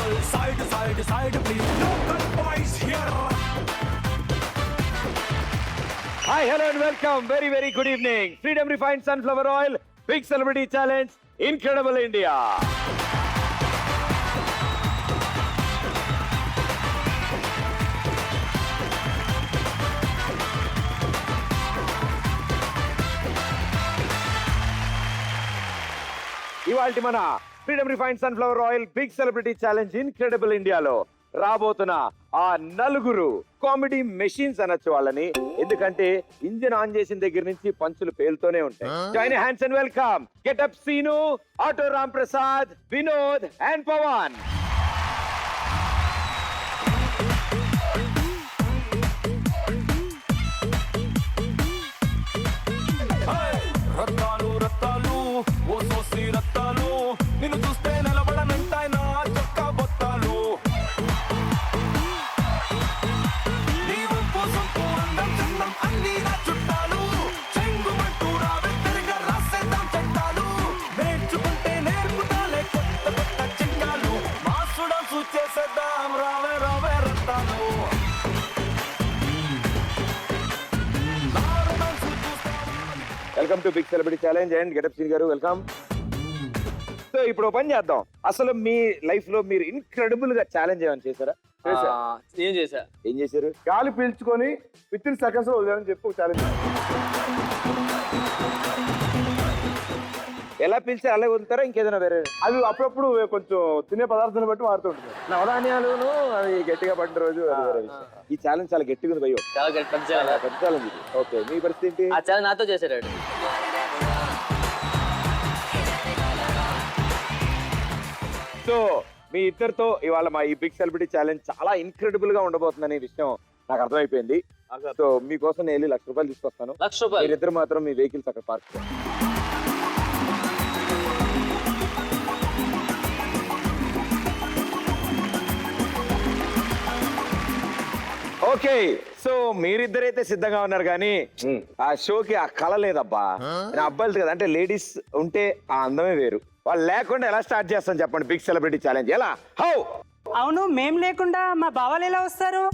people, side to side, please. Local boys here. Hi, hello and welcome. Very, very good evening. Freedom Refined Sunflower Oil, Big Celebrity Challenge, Incredible India. ఇవాల్టి మన freedom refined sunflower oil big celebrity challenge incredible ఇండియాలో రాబోతున్న ఆ నలుగురు comedy machines అనొచ్చు వాళ్ళని. ఎందుకంటే engine on చేసిన దగ్గర నుంచి పంచులు పేలుతూనే ఉంటాయి. Join hands and welcome get up Seenu, auto Ram Prasad, Vinod and Pavan. Rattalu Rattalu ఓ సోసి రత్తాలు, నిన్ను చూస్తే నిలబడనంటాయి నా చొక్కా బొత్తాలు. నీవు కోసం అందం చందం అన్ని నా చుట్టాలు, చెంగుమంటూ రావే తిరిగా రాసేద్దాం చట్టాలు. నేర్చుకుంటే నేర్పుతాలే కొత్త కొత్త చిట్కాలు, మాసుడం చేసేద్దాం రావే రావే రత్తాలు. Welcome to big celebrity challenge and Getup Seenu గారు వెల్కమ్. సో ఇప్పుడు పని చేద్దాం. అసలు మీ లైఫ్ లో మీరు ఇన్క్రెడిబుల్ గా ఛాలెంజ్ ఏమైనా చేశారా? ఏం చేశారు? గాలి పీల్చుకొని విత్ ఇన్ సెకండ్స్ లో వదిలేదని చెప్పి ఒక ఛాలెంజ్. ఎలా పిలిచారు అలా వదులుతారా ఇంకేదైనా వేరే? అది అప్పుడప్పుడు కొంచెం తినే పదార్థాలను బట్టి మారుతూ ఉంటుంది. నవధాన్యాలను అవి గట్టిగా పడిన రోజు అది వేరే విషయం. ఈ ఛాలెంజ్ చాలా గట్టిగా ఉంది భయ్యో, చాలా పెద్ద ఛాలెంజ్. పెద్ద ఛాలెంజ్ ఇది. ఓకే, మీ పరిస్థితి ఏంటి? ఆ ఛాలెంజ్ నాతో చేశాడు. సో మీ ఇద్దరితో ఇవాళ మా ఈ బిగ్ సెలబ్రిటీ ఛాలెంజ్ చాలా ఇన్క్రెడిబుల్ గా ఉండబోతుందనే విషయం నాకు అర్థమైపోయింది. సో మీకోసం నేను వెళ్ళి ₹1,00,000 తీసుకొస్తాను. ₹1,00,000 మీరిద్దరు మాత్రం మీ వెహికల్స్ అక్కడ పార్క్ చేయండి. ఓకే, సో మీరిద్దరైతే సిద్ధంగా ఉన్నారు కానీ ఆ షోకి ఆ కళ లేదబ్బా. నా అబ్బాయిలు కదా, అంటే లేడీస్ ఉంటే ఆ అందమే వేరు. వాళ్ళు లేకుండా ఎలా స్టార్ట్ చేస్తాం చెప్పండి బిగ్ సెలబ్రిటీ ఛాలెంజ్? ఎలా? హౌ? అవును, మేం లేకుండా మా బావాలు ఎలా వస్తారు?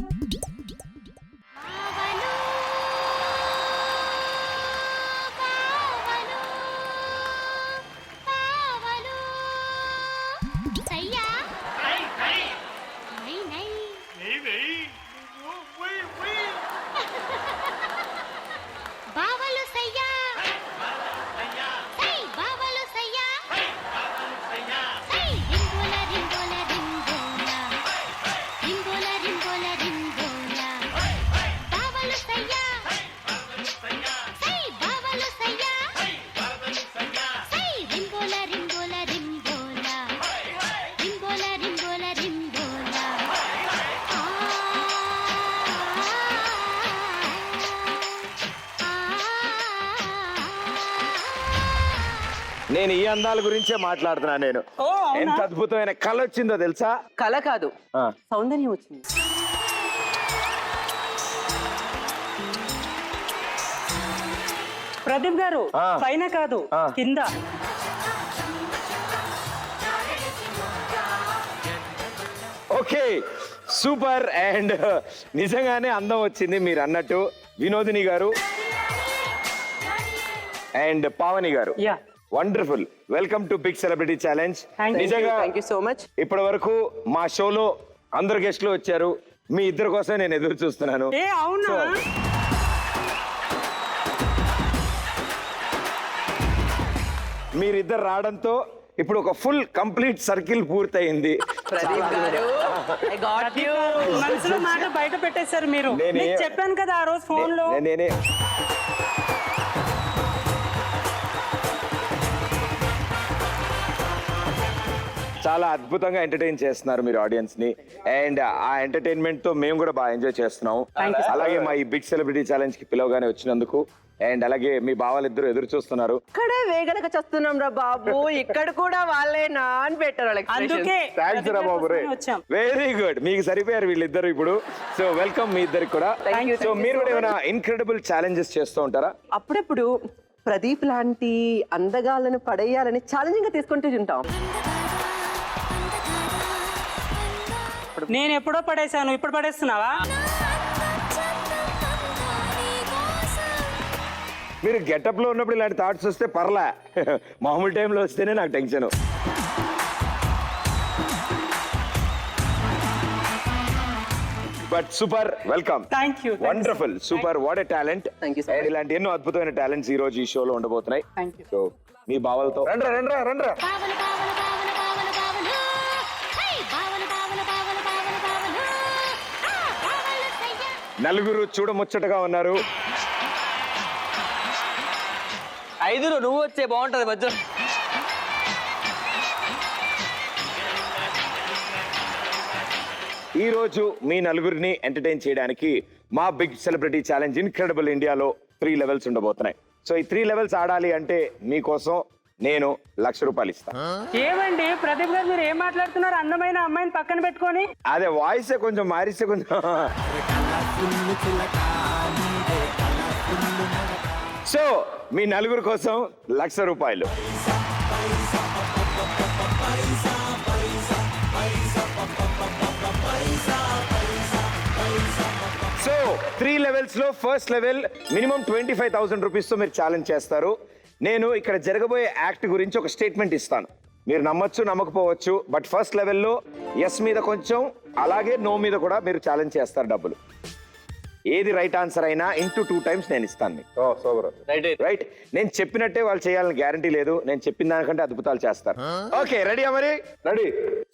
నేను ఈ అందాల గురించే మాట్లాడుతున్నా. నేను ఎంత అద్భుతమైన కళ వచ్చిందో తెలుసా? కళ కాదు, ఆ. సౌందర్యం వచ్చింది. ప్రదీప్ గారు ఆ. పైన కాదు ఆ. కింద. Okay, super. అండ్ నిజంగానే అందం వచ్చింది మీరు అన్నట్టు. వినోదిని గారు అండ్ పావని గారు, yeah, wonderful. Welcome to big celebrity challenge. నిజంగా థ్యాంక్ యూ సో మచ్. ఇప్పటి వరకు మా షోలో అందరు గెస్ట్లు వచ్చారు, మీ ఇద్దరు కోసం నేను ఎదురు చూస్తున్నాను. ఏ అవునా? మీరిద్దరు రావడంతో ఇప్పుడు ఒక ఫుల్ కంప్లీట్ సర్కిల్ పూర్తయింది. మనసులో మాట బయట పెట్టేశారు మీరు. మీకు చెప్పాను కదా ఆ రోజు ఫోన్ లో. నేనే చాలా అద్భుతంగా ఎంటర్టైన్ చేస్తున్నారు మీరు ఆడియన్స్ ని. అండ్ ఆ ఎంటర్టైన్మెంట్ తో మేము కూడా బాగా ఎంజాయ్ చేస్తున్నాం. అలాగే మా ఈ బిగ్ సెలబ్రిటీ ఛాలెంజ్ కి పిలవగానే వచ్చినందుకు, అండ్ అలాగే మీ బావాలిద్దరు ఎదురు చూస్తున్నారు. ఇక్కడే వేగనగా చేస్తున్నాం రా బాబు, ఇక్కడ కూడా వాళ్ళేనా అని పెట్టారు. అందుకే థ్యాంక్స్ రా బాబు రే, వెరీ గుడ్. మీకు సరిపోయారు వీళ్ళిద్దరు ఇప్పుడు. సో వెల్కమ్ మీ ఇద్దరికి కూడా. సో మీరు కూడా ఏమైనా ఇన్క్రెడిబుల్ ఛాలెంజెస్ చేస్తూ ఉంటారా? అప్పుడప్పుడు ప్రదీప్ లాంటి అందగాళ్ళను పడేయాలని ఛాలెంజింగ్ గా తీసుకుంటూ ఉంటాం. వాటర్. నేను ఎప్పుడో పడేసాను, ఇప్పుడు పడేస్తున్నావా? మీరు గెటప్ లో ఉన్నప్పుడు ఇలాంటి థాట్స్ వస్తే పర్లే, మామూలు టైంలో వస్తేనే నాకు tension. But super, welcome. Thank you. Wonderful, super, what a talent. Thank you, sir. ఇలాంటి ఎన్నో అద్భుతమైన టాలెంట్స్ ఈ రోజు ఈ షోలో ఉండబోతున్నాయి. Thank you. సో మీ భావాలతో రండ్రా రండ్రా రండ్రా. బావలు బావలు బావలు బావలు బావలు హై బావలు బావలు బావలు బావలు బావలు ఆ బావలు సయ్యా. నలుగురు చూడముచ్చటగా ఉన్నారు. ఐదురు నువ్వు వచ్చే బాగుంటది మధ్య. ఈ రోజు మీ నలుగురిని ఎంటర్టైన్ చేయడానికి మా బిగ్ సెలబ్రిటీ ఛాలెంజ్ ఇన్క్రెడిబుల్ ఇండియాలో 3 లెవెల్స్ ఉండబోతున్నాయి. సో ఈ 3 లెవెల్స్ ఆడాలి అంటే మీకోసం నేను ₹1,00,000 ఇస్తాను. ఏమండి ప్రదీప్ గారు, మీరు ఏం మాట్లాడుతున్నారు? అందమైన అమ్మాయిని పక్కన పెట్టుకొని. అదే వాయిసే కొంచెం మారిస్తే కొంచెం. సో మీ నలుగురు కోసం ₹1,00,000. సో 3 లెవెల్స్ లో ఫస్ట్ లెవెల్ మినిమం ₹25,000 తో మీరు ఛాలెంజ్ చేస్తారు. నేను ఇక్కడ జరగబోయే యాక్ట్ గురించి ఒక స్టేట్మెంట్ ఇస్తాను. మీరు నమ్మొచ్చు నమ్మకపోవచ్చు, బట్ ఫస్ట్ లెవెల్లో ఎస్ మీద కొంచెం, అలాగే నో మీద కూడా మీరు ఛాలెంజ్ చేస్తారు డబ్బులు. ఏది రైట్ ఆన్సర్ అయినా ఇంటూ 2 టైమ్స్ నేను ఇస్తాను మీకు. ఓ సూపర్. రైట్, నేను చెప్పినట్టే వాళ్ళు చేయాలని గ్యారంటీ లేదు. నేను చెప్పిన దానికంటే అద్భుతాలు చేస్తారు. ఓకే, రెడీ మరి? Ready.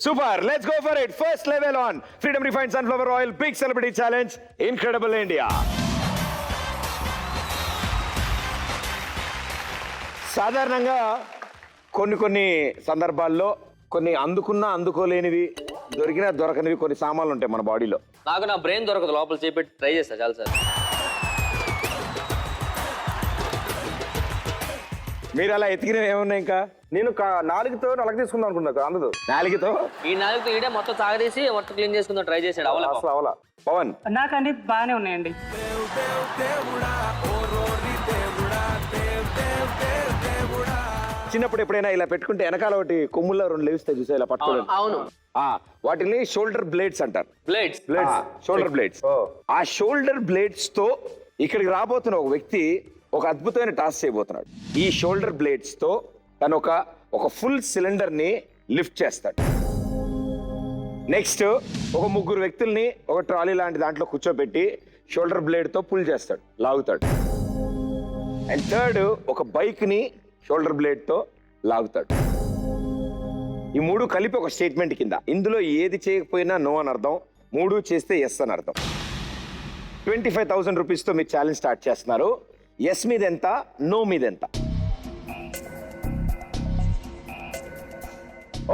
Super, let's go for it. First level on freedom refined sunflower oil big celebrity challenge incredible India. సాధారణంగా కొన్ని సందర్భాల్లో కొన్ని అందుకున్నా అందుకోలేనివి, దొరికినా దొరకనివి కొన్ని సామాన్లు ఉంటాయి మన బాడీలో. నాకు నా బ్రెయిన్ దొరకదు, లోపల చేపెట్టి ట్రై చేస్తా చాలా సార్. మీరు అలా ఎతికినవి ఏమున్నాయి ఇంకా? నేను 4తో నలగ తీసుకుందాం అనుకున్నా, అందదు. 4తో ఈ 4తో ఈడే మొత్తం తాగదీసి మొత్తం క్లీన్ చేసుకుందాం ట్రై చేశాడు. అవలా అసలు అవలా. పవన్, నాకు అన్ని బాగానే ఉన్నాయండి. చిన్నప్పుడు ఎప్పుడైనా ఇలా పెట్టుకుంటే వెనకాల ఒకటి కొమ్ముల్లో 2 లేవిస్తాయి చూసా, ఇలా పట్టుకోవడం. అవును. వాటిని షోల్డర్ బ్లేడ్స్ అంటారు. బ్లేడ్స్. Shoulder blades. ఓ. ఆ షోల్డర్ బ్లేడ్స్ తో ఇక్కడికి రాబోతున్న ఒక వ్యక్తి ఒక అద్భుతమైన టాస్క్ చేయబోతున్నాడు. ఈ షోల్డర్ బ్లేడ్స్ తో తను ఒక ఫుల్ సిలిండర్ ని లిఫ్ట్ చేస్తాడు. నెక్స్ట్ ఒక 3 వ్యక్తుల్ని ఒక ట్రాలీ లాంటి దాంట్లో కూర్చోబెట్టి షోల్డర్ బ్లేడ్ తో పుల్ చేస్తాడు, లాగుతాడు. అండ్ థర్డ్ ఒక బైక్ ని షోల్డర్ బ్లేడ్ తో లాగుతాడు. ఈ 3 కలిపి ఒక స్టేట్మెంట్ కింద. ఇందులో ఏది చేయకపోయినా నో అని అర్థం, 3 చేస్తే ఎస్ అని అర్థం. ₹25,000 తో మీరు ఛాలెంజ్ స్టార్ట్ చేస్తున్నారు. ఎస్ మీద ఎంత, నో మీద ఎంత?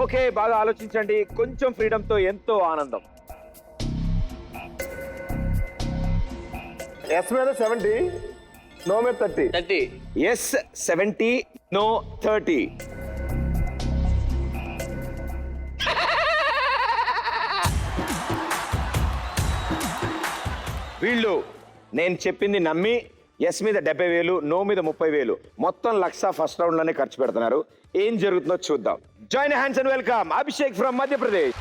ఓకే, బాగా ఆలోచించండి. కొంచెం ఫ్రీడమ్ తో ఎంతో ఆనందం. ఎస్ మీద 70, నో మీద 30. 30. Yes 70, no 30. వీళ్ళు నేను చెప్పింది నమ్మి ఎస్ మీద 70,000, నో మీద 30,000, మొత్తం 1,00,000 ఫస్ట్ రౌండ్ లోనే ఖర్చు పెడుతున్నారు. ఏం జరుగుతుందో చూద్దాం. Join hands and welcome Abhishek from Madhya Pradesh.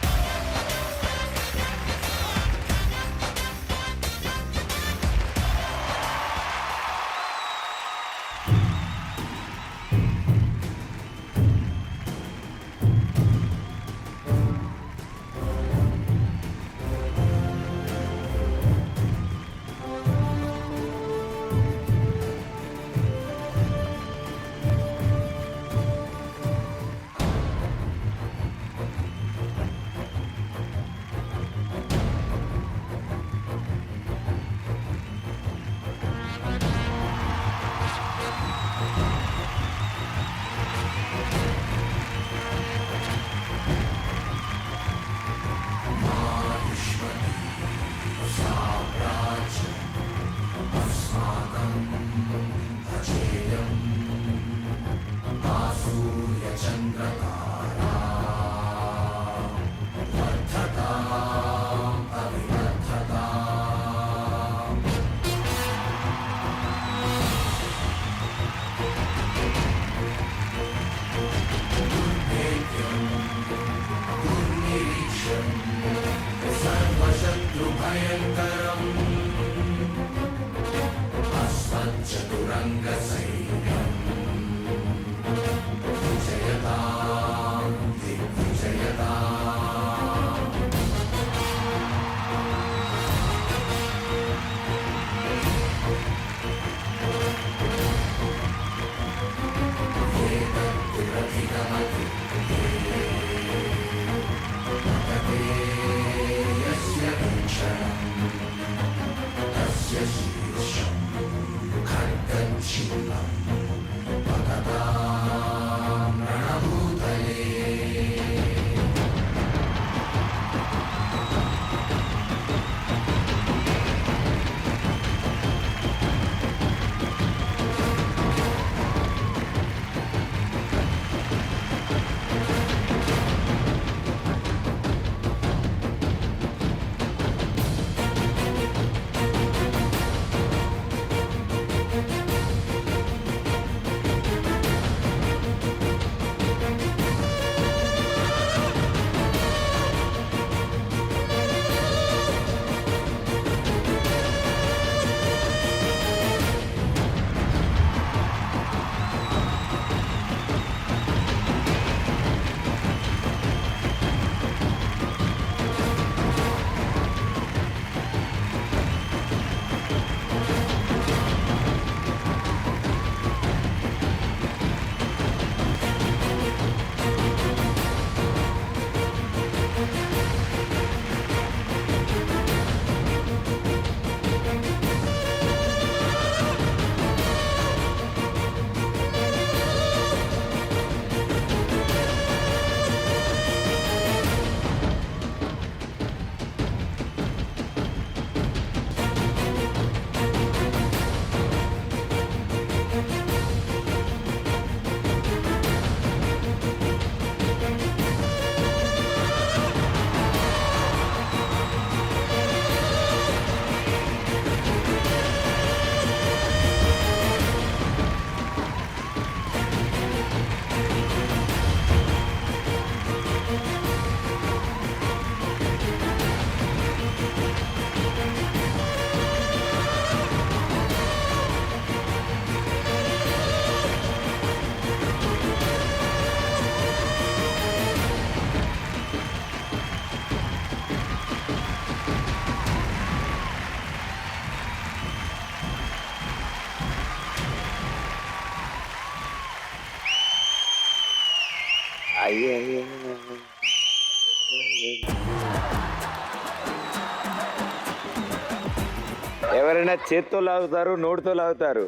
ఎవరైనా చేత్తో లాగుతారు, నోటితో లాగుతారు.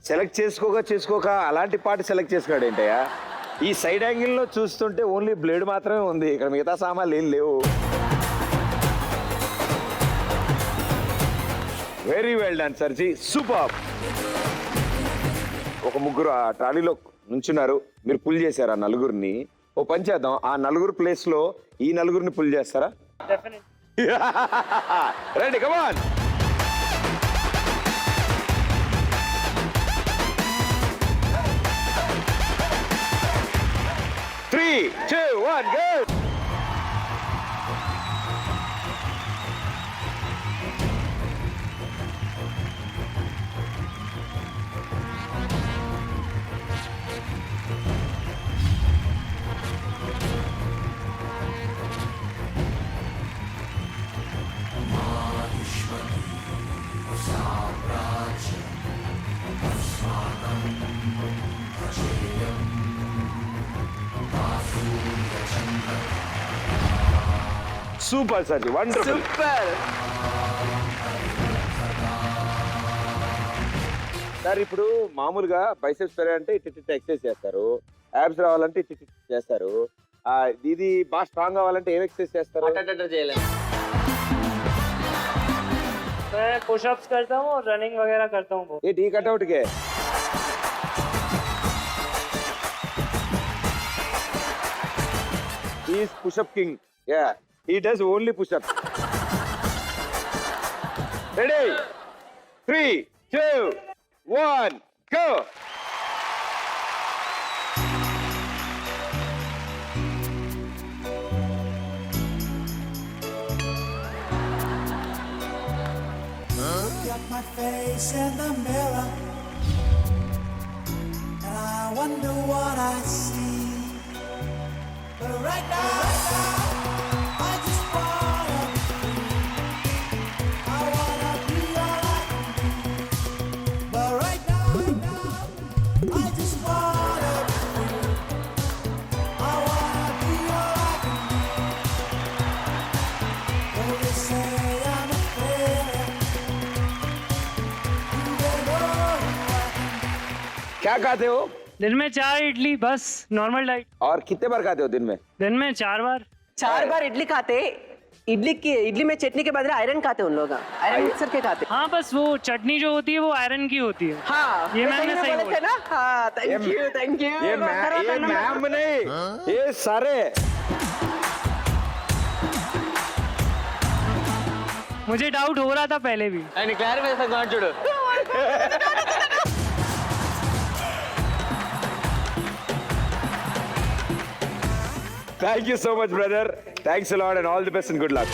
సెలెక్ట్ చేసుకోక అలాంటి పాట సెలెక్ట్ చేసుకున్నాడు ఏంటయ్యా? ఈ సైడ్ యాంగిల్లో చూస్తుంటే ఓన్లీ బ్లేడ్ మాత్రమే ఉంది, ఇక్కడ మిగతా సామాన్లు ఏం లేవు. Very well done సర్జీ, super. ఒక ముగ్గురు ఆ ట్రాలీలో నుంచున్నారు, మీరు పుల్ చేశారు ఆ నలుగురిని. ఓ పని చేద్దాం, ఆ నలుగురు ప్లేస్ లో ఈ నలుగురిని పుల్ చేస్తారా? రండి, కమాన్. Three, two, one, go! Super సర్జీ, wonderful. Super. Sir ఇప్పుడు మామూలుగా బైసెప్స్ పెరగాలంటే ఇటు ఎక్సర్సైజ్ చేస్తారు, యాబ్స్ రావాలంటే ఇటు చేస్తారు. ఇది బాగా స్ట్రాంగ్ అవ్వాలంటే ఏం ఎక్సర్సైజ్ చేస్తారు? అట్ట చేయలేము. मैं पुशअप्स करता हूँ और रनिंग वगैरह करता हूँ. ये टी कटआउट के he is push-up king. Yeah, he does only push-ups. Ready? 3, 2, 1, go! My face in the mirror, wonder what I see. But right now, I just wanna be free. I wanna be all I can be. But right now, I just wanna be free. I wanna be all I can be. Though they say I'm a failure, you don't know who I am. क्या खाते हो दिन में 4 इडली बस normal diet. और कितने बार खाते हो दिन में? दिन में 4 बार. 4 बार इडली खाते. इडली में चटनी के बदले आयरन खाते उन लोग. आयरन मिक्सर के खाते. हाँ बस वो चटनी जो होती है वो आयरन की होती है. हाँ ये मैंने सही बोले थे बोला. ना. हाँ थैंक यू. ये मैम नहीं, ये सारे. मुझे डाउट हो रहा था पहले भी. ఆయన క్లారిఫై చేస్తాను చూడు. Thank you so much, brother. Thanks a lot and all the best and good luck.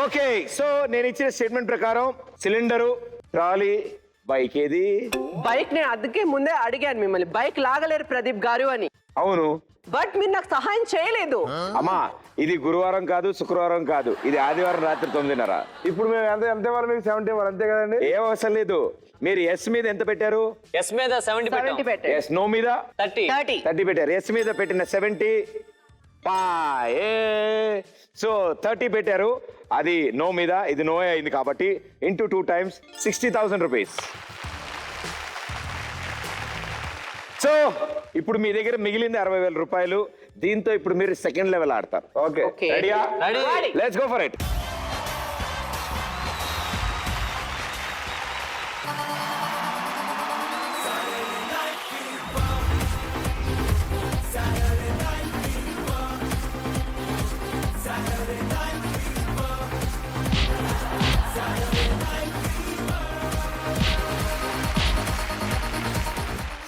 Okay so నేను ఇచ్చిన స్టేట్మెంట్ ప్రకారం సిలిండరు, ట్రాలీ, బైక్ ఏది? బైక్ నేను అందుకే ముందే అడిగాను మిమ్మల్ని, బైక్ లాగలేరు ప్రదీప్ గారు అని. అవును బట్ మీరు నాకు సహాయం చేయలేదు. అమ్మా, ఇది గురువారం కాదు, శుక్రవారం కాదు, ఇది ఆదివారం రాత్రి 9:30. ఇప్పుడు మేము ఎంత ఇవ్వాలి మీకు? 70 ఇవ్వాలి అంతే కదండి. ఏం అవసరం లేదు. మీరు ఎస్ మీద ఎంత పెట్టారు? ఎస్ మీద 70 70 పెట్టాం. పెట్టారు. ఎస్ నో మీద 30. 30 పెట్టారు. ఎస్ మీద పెట్టిన 70 సో 30 పెట్టారు. అది నో మీద, ఇది నో అయింది కాబట్టి ఇంటూ 2 times 60,000 రూపీస్. సో ఇప్పుడు మీ దగ్గర మిగిలింది 60,000 రూపాయలు. దీంతో ఇప్పుడు మీరు సెకండ్ లెవెల్ ఆడతారు. Okay Okay. రెడీయా? Ready. Let's go for it.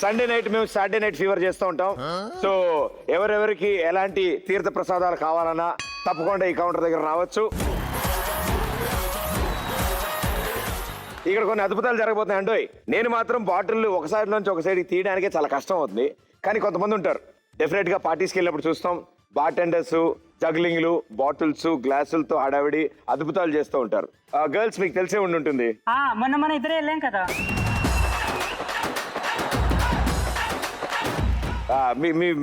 Sunday night మేము సాటర్డే నైట్ ఫీవర్ చేస్తూ ఉంటాం. సో ఎవరెవరికి ఎలాంటి తీర్థ ప్రసాదాలు కావాలన్నా తప్పకుండా ఈ కౌంటర్ దగ్గర రావచ్చు. ఇక్కడ కొన్ని అద్భుతాలు జరగబోతున్నాయి అండి. నేను మాత్రం బాటిల్ ఒక సైడ్ నుంచి ఒక సైడ్కి తీయడానికి చాలా కష్టం అవుతుంది. కానీ కొంతమంది ఉంటారు, డెఫినెట్ గా పార్టీస్కి వెళ్ళినప్పుడు చూస్తాం, బార్టెండర్స్ జగ్లింగ్లు, బాటిల్స్, గ్లాసులతో హడావిడి అద్భుతాలు చేస్తూ ఉంటారు. గర్ల్స్ మీకు తెలిసే ఉంటుంది. మొన్న ఇద్దరే వెళ్ళాం కదా.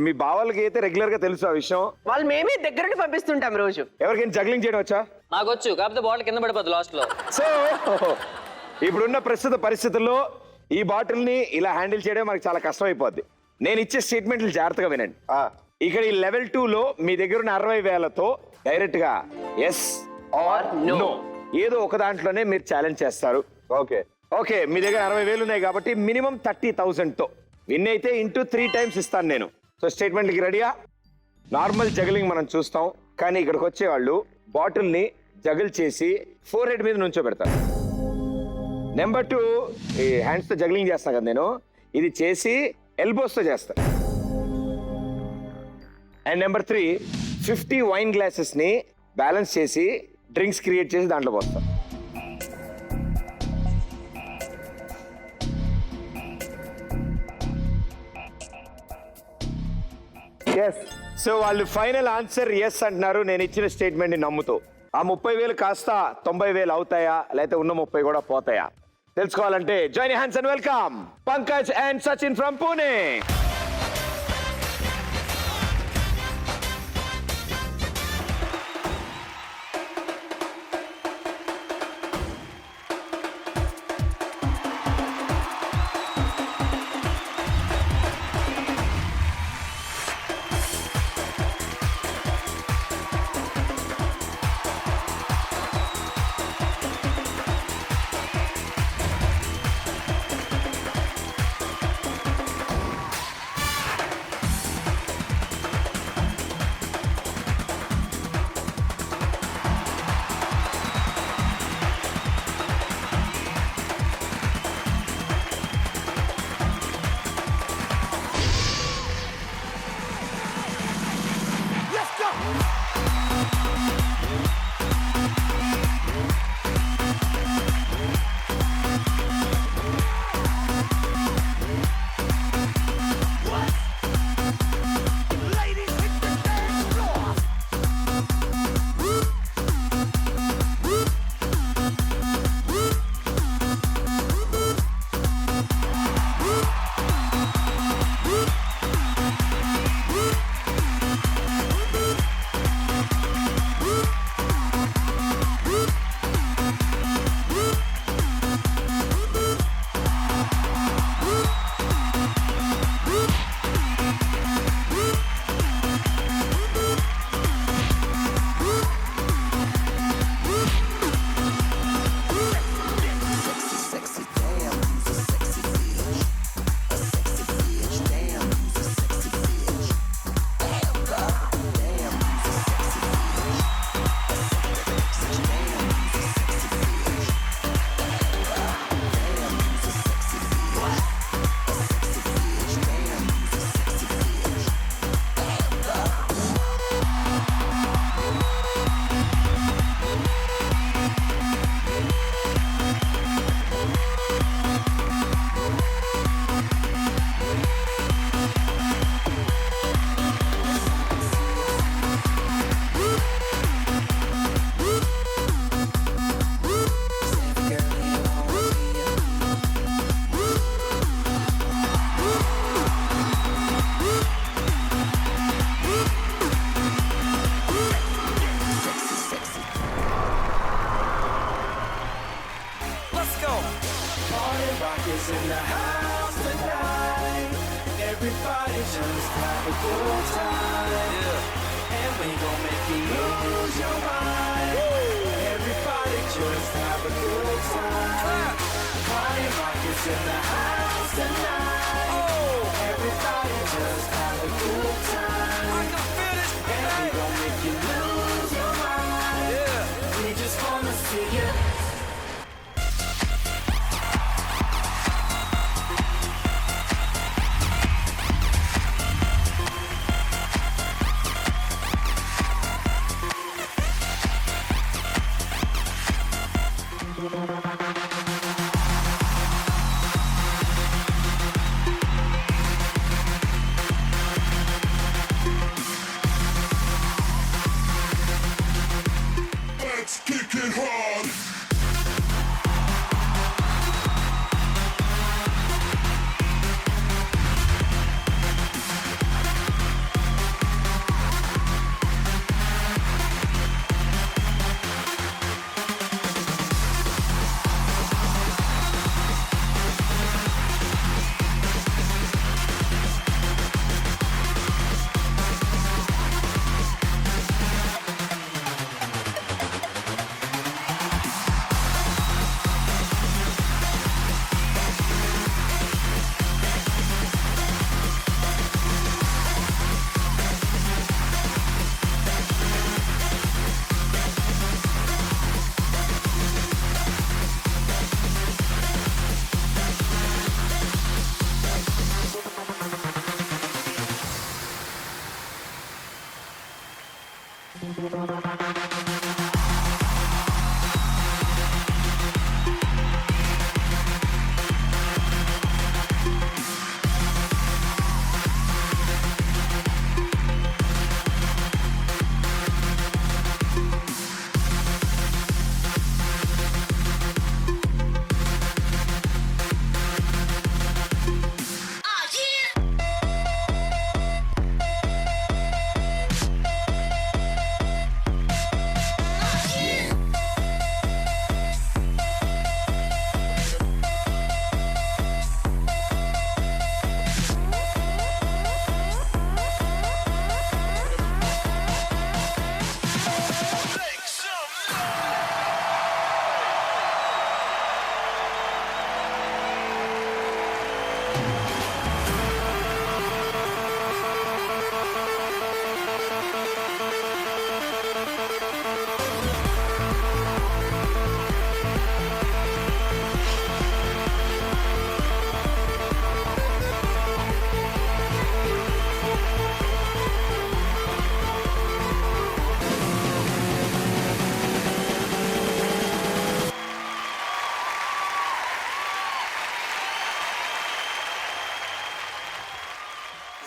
మీ బావాలకి అయితే రెగ్యులర్ గా తెలుసు ఆ విషయం. వాళ్ళు మేమే దగ్గరుండి పంపిస్తుంటాం రోజు. ఎవరికైనా జగ్లింగ్ చేయడం వచ్చా? నాకు వచ్చు, కాకపోతే బాటిల్ కింద పడిపోద్ది లాస్ట్ లో. సో ఇప్పుడున్న ప్రస్తుత పరిస్థితుల్లో ఈ బాటిల్ ని ఇలా హ్యాండిల్ చేయడం మనకి చాలా కష్టం అయిపోద్ది. నేను ఇచ్చే స్టేట్మెంట్లు జాగ్రత్తగా వినండి. ఇక్కడ ఈ లెవెల్ 2 లో మీ దగ్గర ఉన్న 60,000తో డైరెక్ట్ గా ఎస్ ఆర్ నో ఏదో ఒక దాంట్లోనే మీరు ఛాలెంజ్ చేస్తారు. ఓకే ఓకే మీ దగ్గర 60,000 ఉన్నాయి కాబట్టి మినిమం 30,000తో విన్ అయితే ఇంటూ 3 times ఇస్తాను నేను. సో స్టేట్మెంట్కి రెడీయా? నార్మల్ జగలింగ్ మనం చూస్తాం, కానీ ఇక్కడికి వచ్చేవాళ్ళు బాటిల్ ని జగల్ చేసి ఫోర్ హెడ్ మీద నుంచో పెడతారు. నెంబర్ 2 ఈ హ్యాండ్స్ తో జగలింగ్ చేస్తాను కదా నేను, ఇది చేసి ఎల్బోస్ తో చేస్తాను. అండ్ నెంబర్ 3 50 వైన్ గ్లాసెస్ ని బ్యాలెన్స్ చేసి డ్రింక్స్ క్రియేట్ చేసి దాంట్లో పోస్తాం. ఎస్. సో వాళ్ళు ఫైనల్ ఆన్సర్ ఎస్ అంటున్నారు నేను ఇచ్చిన స్టేట్మెంట్ ని నమ్ముతూ. ఆ 30,000 కాస్త 90,000 అవుతాయా, లేకపోతే ఉన్న 30 కూడా పోతాయా తెలుసుకోవాలంటే join hands and welcome Pankaj and Sachin from Pune. you lose your mind. Everybody just have a good time. Party rock is in the house tonight. Everybody just have a good time. I can feel it. And we gon' make you lose your mind. We just wanna see you. Let's kick it hard.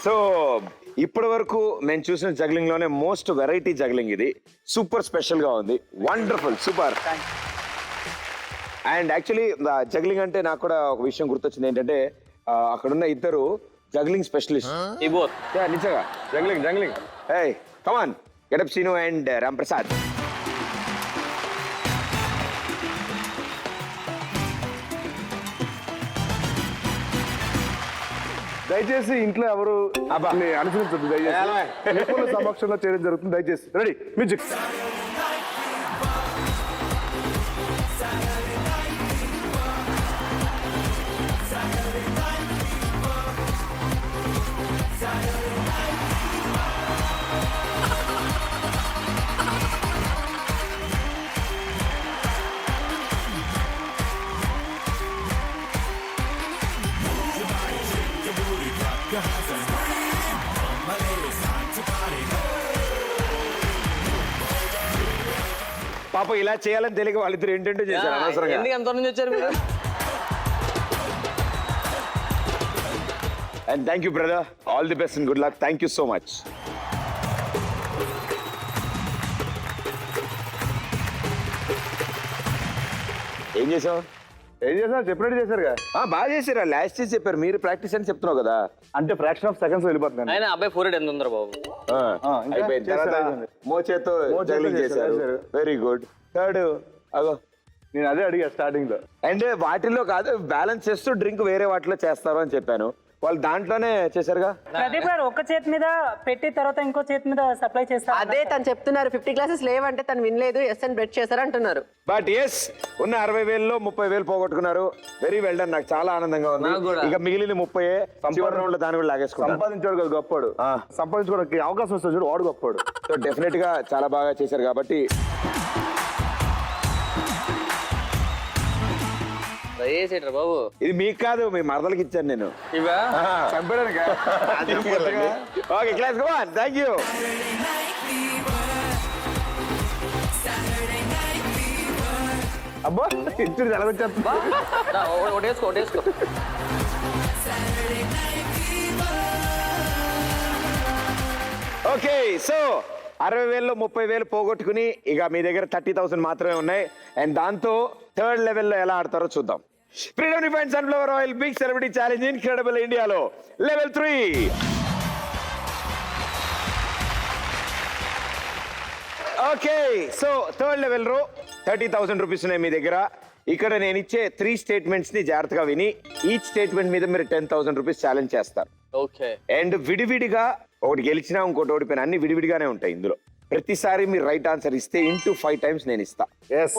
So ఇప్పటి వరకు మేము చూసిన juggling లోనే most variety juggling ఇది. Super special గా ఉంది. Wonderful, super. And actually juggling అంటే నాకు కూడా ఒక విషయం గుర్తొచ్చింది ఏంటంటే అక్కడున్న ఇద్దరు జగ్లింగ్ స్పెషలిస్ట్. నిజంగా juggling. Hey come on, Getup Seenu and Ram Prasad. దయచేసి ఇంట్లో ఎవరు అనుసరించద్దు. దయచేసి నిపుణుల సమక్షంలో చేయడం జరుగుతుంది. దయచేసి రెడీ, మ్యూజిక్. పాప ఇలా చేయాలని తెలియక వాళ్ళిద్దరు ఏంటంటే చేశారు అనవసరంగా. ఎందుకు ఎంత నుంచి వచ్చారు మీరు? And thank you brother, all the best and good luck. Thank you so much. ఏం చేసావు? ఏం చేశారు? చెప్పినట్టు చేశారుగా. బాగా చేసారా? లాస్ట్ చేసి చెప్పారు, మీరు ప్రాక్టీస్ అని చెప్తున్నావు కదా. అంటే ఫ్రాక్షన్ ఆఫ్ సెకండ్స్ వెళ్ళిపోతున్నాను. ఆయన అబ్బాయి 4 ఎంత ఉందరా బాబు? అయిపోయింది. తర్వాత మోచేతో జగ్లింగ్ చేశారు. Very good. థర్డ్ అగో నేను అదే అడిగా స్టార్టింగ్ లో. అండ్ వాటిల్లో కాదు, బ్యాలెన్స్ చేస్తూ డ్రింక్ వేరే వాటిలో చేస్తారు అని చెప్పాను. వాళ్ళు దాంట్లోనే చేశారుగా. ప్రదీప్ గారు ఒక చేతి మీద పెట్టి తర్వాత ఇంకో చేతి మీద సప్లై చేస్తారు. అదే తను చెప్తున్నారు 50 గ్లాసెస్ లేవంటే తను వినలేదు ఎస్ అని బెట్ చేశారు అంటున్నారు. బట్ ఎస్ ఉన్న 60,000లో 30,000 పోగొట్టుకున్నారు. Very well done. నాకు చాలా ఆనందంగా ఉంది. నాకు కూడా. ఇక మిగిలిన 30 చివరి రౌండ్ లో దాన్ని కూడా లాగేసుకుంటాను. సంపాదించాడు కదా గొప్పడు, సంపాదించుకోవడానికి అవకాశం వస్తుంది చూడు, వాడు గొప్పడు. సో డెఫినెట్ గా చాలా బాగా చేశారు కాబట్టి ట్రై చేసేట్రా బాబు. ఇది మీకు కాదు, మీ మరదలకి ఇచ్చాను నేను. ఇవా చంపడానికి okay class go on. Thank you. అబ్బా ఇచ్చుడు తెలగొచ్చేస్తా. ఒకటేసుకో. ఓకే సో 60,000లో 30,000 పోగొట్టుకుని ఇక మీ దగ్గర 30,000 మాత్రమే ఉన్నాయి. అండ్ దాంతో థర్డ్ లెవెల్లో ఎలా ఆడతారో చూద్దాం. Freedom refined sunflower oil big celebrity challenge incredible ఇండియాలో level 3. Okay so third level లో 30,000 రూపీస్ ఉన్నాయి మీ దగ్గర. ఇక్కడ నేను ఇచ్చే 3 స్టేట్మెంట్స్ ని జాగ్రత్తగా విని ఈచ్ స్టేట్మెంట్ మీద మీరు 10,000 రూపీస్ ఛాలెంజ్ చేస్తారు. ఓకే. అండ్ విడివిడిగా ఒకటి గెలిచినా ఇంకోటి ఓడిపోయినా అన్ని విడివిడిగానే ఉంటాయి. ఇందులో ప్రతిసారి మీరు రైట్ ఆన్సర్ ఇస్తే ఇంటూ 5 టైమ్స్ నేను ఇస్తా.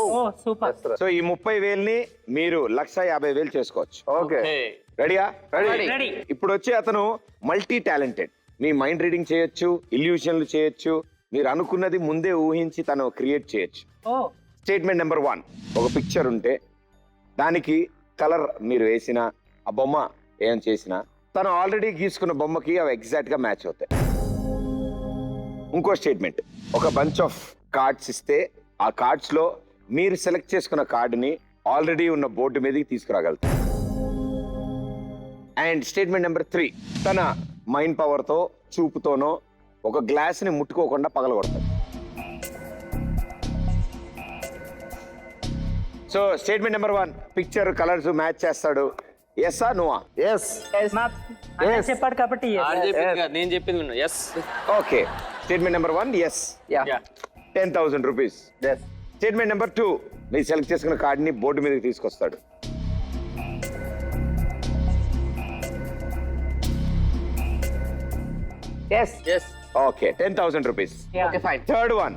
ఓ సూపర్. సో ఈ 30,000ని మీరు 150,000 చేసుకోవచ్చు. ఓకే రెడీయా? రెడీ. ఇప్పుడు వచ్చి అతను మల్టీ టాలెంటెడ్. మీ మైండ్ రీడింగ్ చేయొచ్చు, ఇల్యూషన్లు చేయొచ్చు, మీరు అనుకున్నది ముందే ఊహించి తను క్రియేట్ చేయొచ్చు. ఓ స్టేట్మెంట్ నెంబర్ 1, ఒక పిక్చర్ ఉంటే దానికి కలర్ మీరు వేసిన ఆ బొమ్మ ఏం చేసినా తను ఆల్రెడీ గీసుకున్న బొమ్మకి అవి ఎగ్జాక్ట్ గా మ్యాచ్ అవుతాయి. ఇంకో స్టేట్మెంట్, ఒక బంచ్ ఆఫ్ కార్డ్స్ ఇస్తే ఆ కార్డ్స్ లో మీరు సెలెక్ట్ చేసుకున్న కార్డుని ఆల్రెడీ ఉన్న బోర్డు మీదకి తీసుకురాగలుగుతారు. అండ్ స్టేట్మెంట్ నెంబర్ 3, తన మైండ్ పవర్ తో చూపుతోనో ఒక గ్లాస్ ని ముట్టుకోకుండా పగలగొడతాడు. So statement number 1, picture colours match చేస్తాడు. ఎస్ ఆ నోవా? ఎస్ చెప్పాడు కాబట్టి yes. ఆడు చెప్పింది కాదు, నేను చెప్పింది విను. Yes. Okay statement number 1 yes, 10,000 rupees. Statement number 2, మీరు సెలెక్ట్ చేసుకున్న కార్డుని బోర్డు మీదకి తీసుకొస్తాడు. Yes yes. Okay 10,000 rupees. Okay fine. Third one,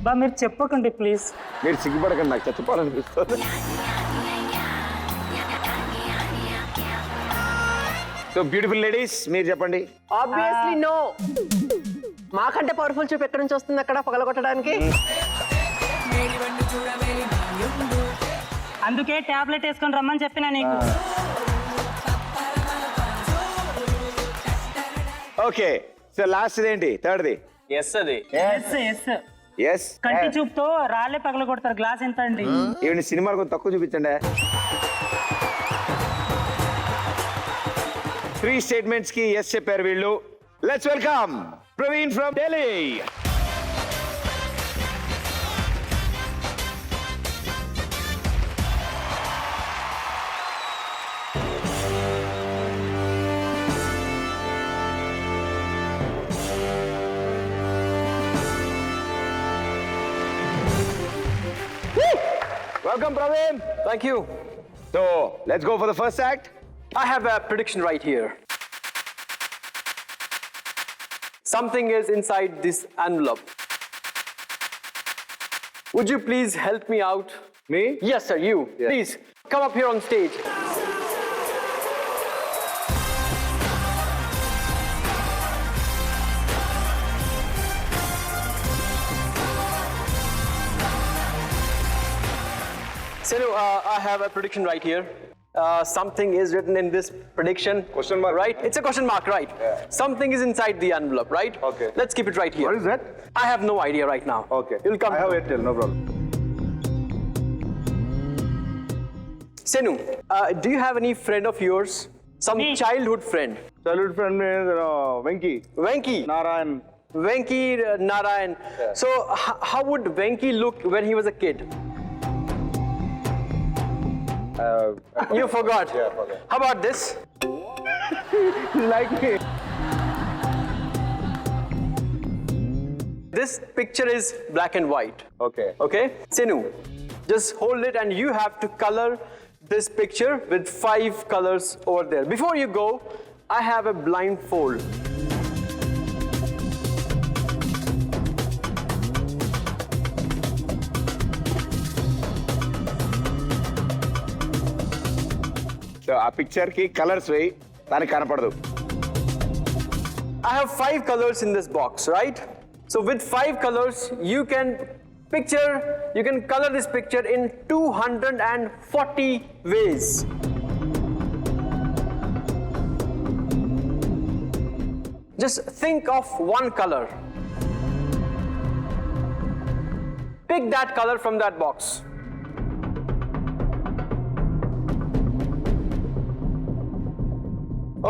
బా మీరు చెప్పకండి ప్లీజ్. మీరు సిగ్గుపడకండి, నాకు చచ్చిపోవాలనిపిస్తుంది. సో బ్యూటిఫుల్ లేడీస్ మీరు చెప్పండి. Obviously no. మాకంటే పవర్ఫుల్ చూపు ఎక్కడి నుంచి వస్తుంది అక్కడ పగలగొట్టడానికి? అందుకే టాబ్లెట్ వేసుకొని రమ్మని చెప్పినా నీకు. ఓకే సో లాస్ట్ ఏంటి? థర్డ్ది ఎస్. అది ఎస్ ఎస్. ఎస్. కంటి చూపుతో రాళ్ళే పగల కొడతారు. గ్లాస్ ఎంత అండి? ఈవెన్ సినిమాలు కొంచెం తక్కువ చూపించండి. 3 స్టేట్మెంట్స్ కి ఎస్ చెప్పారు వీళ్ళు. Let's welcome Praveen from Delhi. Welcome, Praveen. Thank you. So, let's go for the first act. I have a prediction right here. Something is inside this envelope. Would you please help me out? Me? Yes, sir, you. Yes. Please, come up here on stage. Senu, I have a prediction right here. Something is written in this prediction. Question mark. Right? It's a question mark, right? Yeah. Something is inside the envelope, right? Okay. Let's keep it right here. What is that? I have no idea right now. Okay. You'll come. I have Airtel, no problem. Senu, do you have any friend of yours? Some Me. childhood friend? Childhood friend is Venki, Venki. Narayan. Venki Narayan. Yeah. So, how would Venki look when he was a kid? You forgot. Yeah, forgot. How about this? Like me. This picture is black and white. Okay. Okay? Senu, just hold it and you have to color this picture with 5 colors over there. Before you go, I have a blindfold. So ఆ picture కి colours వేయి, దానికి కనపడదు. I have 5 colors in this box, right? So with 5 colors, you can color this picture in 240 ways. Just think of one color. Pick that color from that box.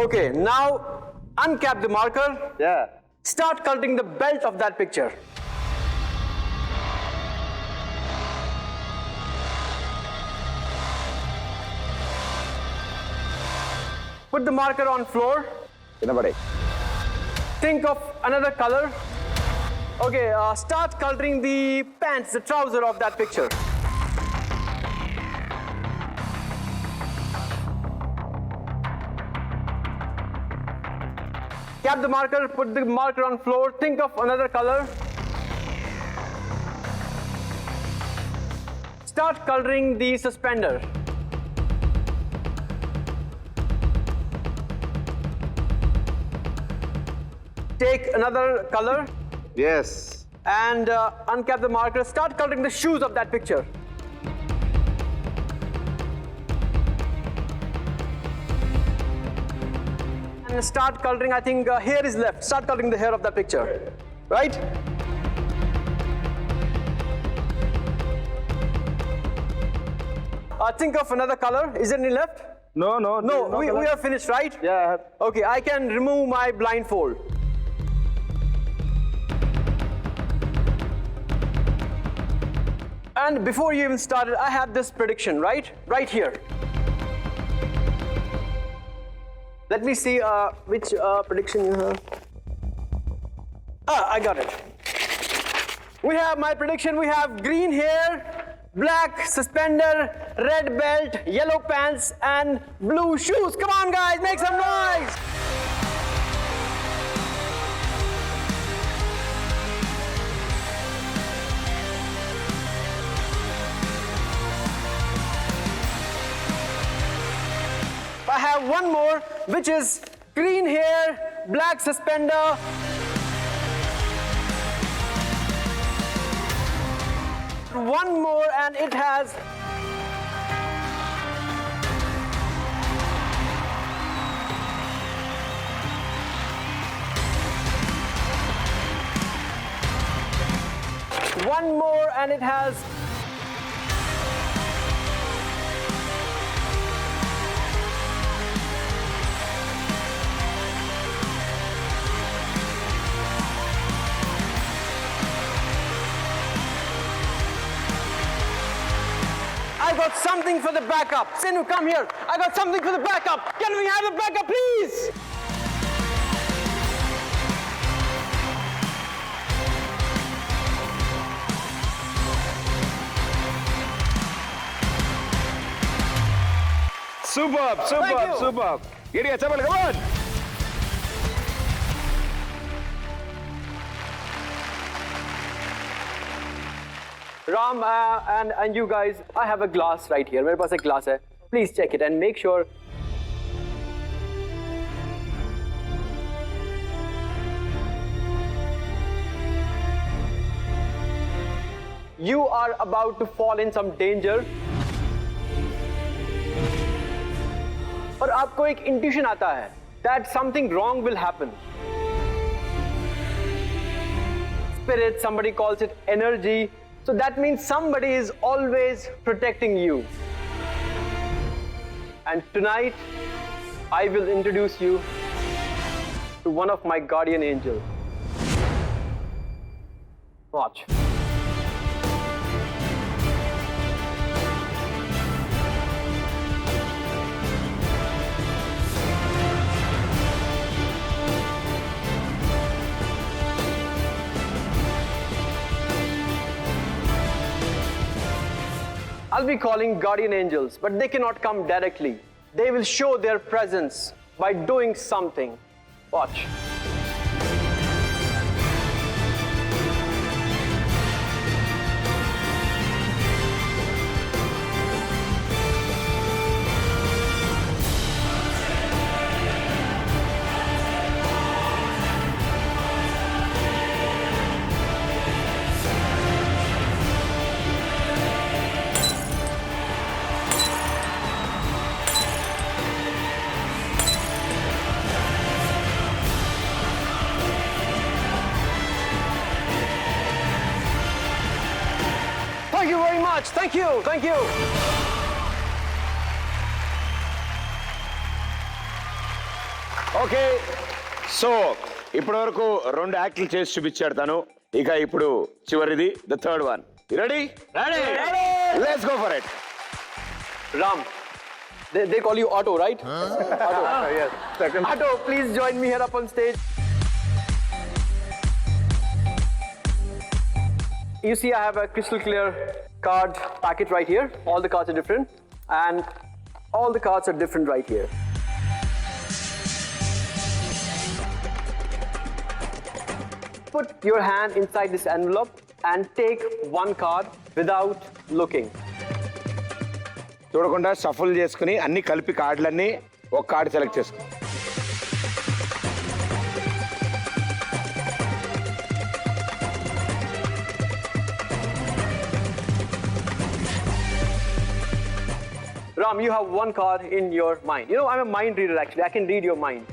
Okay, now uncap the marker. Yeah. Start coloring the belt of that picture. Put the marker on floor. వినబడే. Think of another color. Okay, start coloring the pants, the trouser of that picture. Cap the marker, put the marker on floor, think of another color. Start coloring the suspender. Take another color Yes. and uncap the marker. Start coloring the shoes of that picture. And start coloring, I think hair is left. Start coloring the hair of that picture. Right? Think of another color. Is there any left? No, no. No, we are finished, right? Yeah, I have. Okay, I can remove my blindfold. And before you even started, I have this prediction, right? Right here. Let me see which prediction you have. I got it. We have my prediction. We have green hair, black suspender, red belt, yellow pants, and blue shoes. Come on, guys, make some noise. I have one more, which is green hair, black suspender. One more, and it has one more, and it has I got something for the backup. Sinu, come here. I got something for the backup. Can we have the backup, please? Superb, superb, you. superb. Giriya, Chamal, come on. Ram and you guys, I have a glass right here. मेरे पास एक glass है. Please check it and make sure. You are about to fall in some danger. और आपको एक intuition आता है that something wrong will happen. Spirit, somebody calls it energy. So that means somebody is always protecting you. And tonight, I will introduce you to one of my guardian angels. Watch. I'll be calling guardian angels, but they cannot come directly. They will show their presence by doing something. Watch. Thank you very much. Thank you. Thank you. Okay so ఇప్పటి వరకు 2 యాక్ట్లు చేసి చూపించాడు తను. ఇక ఇప్పుడు చివరిది, the third one. Ready? Let's go for it. Ram, they call you Otto, right? Otto. Yes. Second. Otto, please join me here up on stage. You see, I have a crystal clear card packet right here. All the cards are different, and all the cards are different right here. Put your hand inside this envelope and take one card without looking. చూడకుండా shuffle చేసుకుని అన్ని కలిపి కార్డులన్నీ ఒక card select చేసుకో. Ram, you have one card in your mind. You know, I'm a mind reader actually. I can read your mind.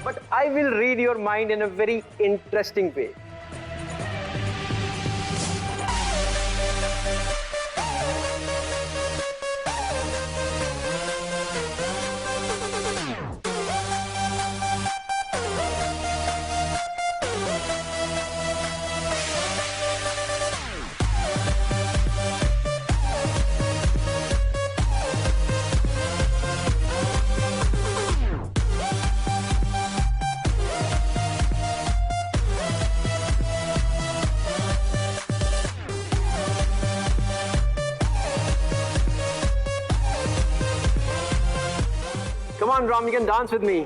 But I will read your mind in a very interesting way. Come on, Ram, you can dance with me.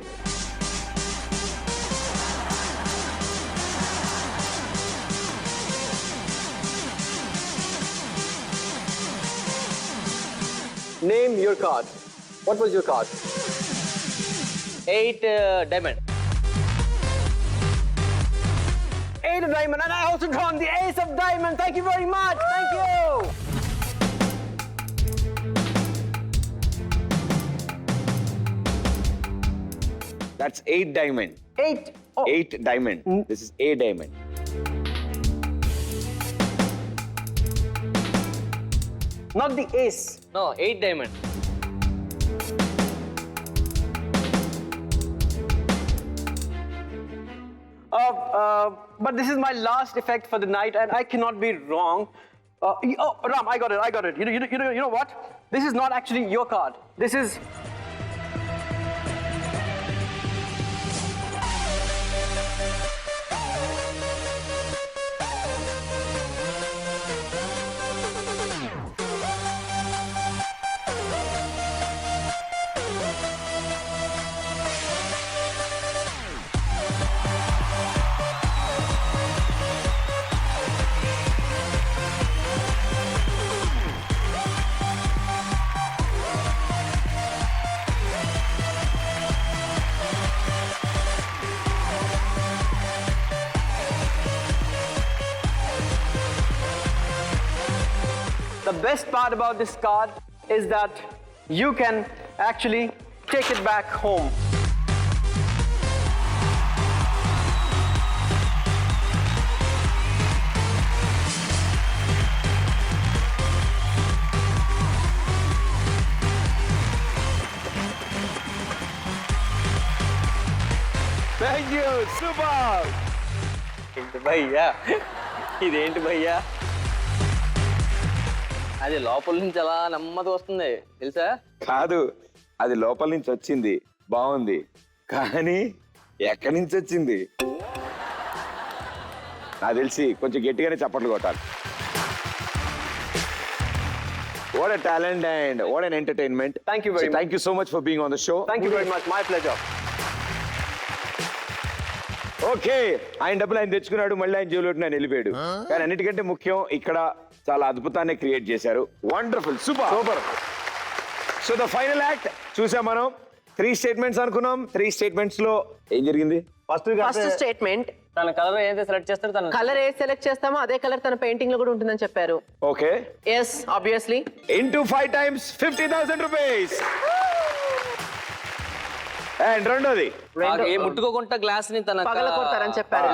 Name your card. What was your card? 8 diamond. 8 of diamond, and I also drawn the ace of diamond. Thank you very much. Thank you. That's 8 diamond. 8. Oh. 8 diamond. This is a diamond. Not the ace. No, 8 diamond. But this is my last effect for the night, and I cannot be wrong. Ram, I got it. I got it. You know what? This is not actually your card. This is. The best part about this card is that you can actually take it back home. Thank you. Super. ఏంటి భయ్యా, ఇదేంటి భయ్యా? అది లోపల నుంచి అలా నెమ్మది వస్తుంది తెలుసా? కాదు, అది లోపల నుంచి వచ్చింది, బాగుంది, కానీ ఎక్కడి నుంచి వచ్చింది నాకు తెలిసి కొంచెం గట్టిగానే చప్పట్లు కొట్టాలి. What a talent and what an entertainment. Thank you very much. Thank you so much for being on the show. Thank you very much. My pleasure. Okay, ఆయన డబ్బులు ఆయన తెచ్చుకున్నాడు, మళ్ళీ ఆయన జేబులో ఆయన వెళ్ళిపోయాడు. కానీ అన్నిటికంటే ముఖ్యం ఇక్కడ చాలా అద్భుతాన్ని క్రియేట్ చేశారు. Wonderful, super. So the final act చూసాం మనం. 3 స్టేట్మెంట్స్ అనుకున్నాం. 3 స్టేట్మెంట్స్ లో ఏం జరిగింది? ఫస్ట్ స్టేట్మెంట్ తన కలర్ ఏదైతే సెలెక్ట్ చేస్తారో తన కలర్ ఏది సెలెక్ట్ చేస్తామో అదే కలర్ తన పెయింటింగ్ లో కూడా ఉంటుందని చెప్పారు. Okay, yes obviously. Into 5 times 50,000 rupees. And రెండోది ఏ ముట్టుకోకుండా గ్లాస్ ని తన పగల కొడతారని చెప్పారు.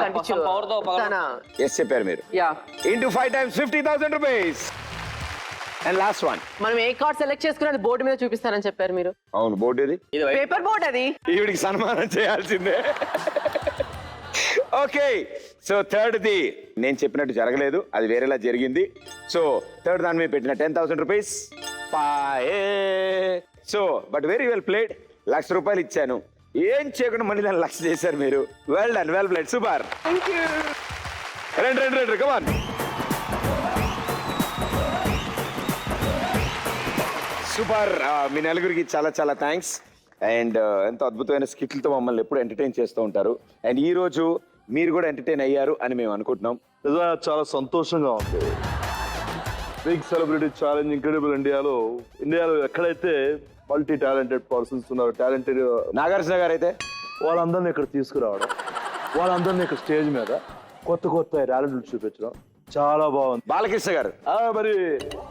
పవర్ తో తన ఎస్ చెప్పారు మీరు. Yeah into 5 times 50,000 rupees. And last one, మనం ఏ కార్డ్ సెలెక్ట్ చేసుకుని అది బోర్డు మీద చూపిస్తారని చెప్పారు మీరు. అవును, బోర్డు ఇది. పేపర్ బోర్డ్ అది. ఈవిడికి సన్మానం చేయాల్సిందే. ఓకే, సో థర్డ్ది నేను చెప్పినట్టు జరగలేదు, అది వేరేలా జరిగింది. సో థర్డ్ దాని మీద పెట్టిన 10,000 రూపీస్ పాయే. So but very well played. ₹1,00,000 ఇచ్చాను, ఏం చేయకుండా మళ్ళీ దాన్ని 1,00,000 చేశారు మీరు. Well done, well played, super. రెండు కమాన్. సూపర్. మీ నలుగురికి చాలా చాలా థ్యాంక్స్. అండ్ ఎంతో అద్భుతమైన స్కిట్లతో మమ్మల్ని ఎప్పుడు ఎంటర్టైన్ చేస్తూ ఉంటారు. అండ్ ఈ రోజు మీరు కూడా ఎంటర్టైన్ అయ్యారు అని మేము అనుకుంటున్నాం. నిజంగా చాలా సంతోషంగా ఉంది. బిగ్ సెలబ్రిటీ ఛాలెంజ్ ఇంక్రెడిబుల్ ఇండియాలో ఎక్కడైతే మల్టీ టాలెంటెడ్ పర్సన్స్ ఉన్నారు, టాలెంటెడ్ నాగార్జున గారు అయితే వాళ్ళందరినీ ఇక్కడ తీసుకురావడం, వాళ్ళందరినీ ఇక్కడ స్టేజ్ మీద కొత్త టాలెంట్లు చూపించడం చాలా బాగుంది. బాలకృష్ణ గారు మరి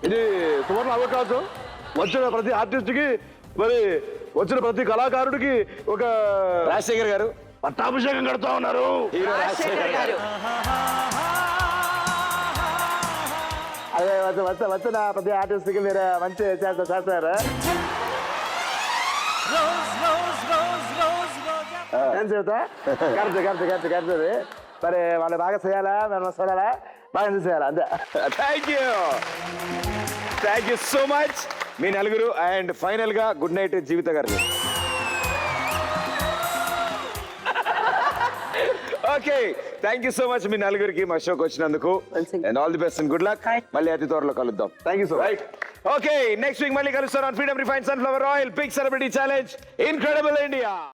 ఇది సువర్ణ అవకాశం. వచ్చిన ప్రతి ఆర్టిస్ట్ కి, మరి వచ్చిన ప్రతి కళాకారుడికి ఒక రాజశేఖర్ గారు పట్టాభిషేకం కడుతూ ఉన్నారు. హీరో రాజశేఖర్ గారు. అదే వచ్చిన ప్రతి ఆర్టిస్ట్ కి మీరు మంచి చేస్తారు. ఏం చెబుతా కరెక్ట్. మరి వాళ్ళు బాగా చేయాలా, మేము చూడాలా, బాగా చేయాలా, అంతే. థ్యాంక్ యూ సో మచ్ మీ నలుగురు. అండ్ ఫైనల్ గా గుడ్ నైట్ జీవిత గారు. Okay, thank you so much మీ నలుగురికి మా షోకి వచ్చినందుకు. And all the best and good luck. మళ్ళీ అతి త్వరలో కలుద్దాం. Thank you so much. Okay, next week మళ్ళీ కలుస్తాను on freedom refined sunflower oil big celebrity challenge incredible India.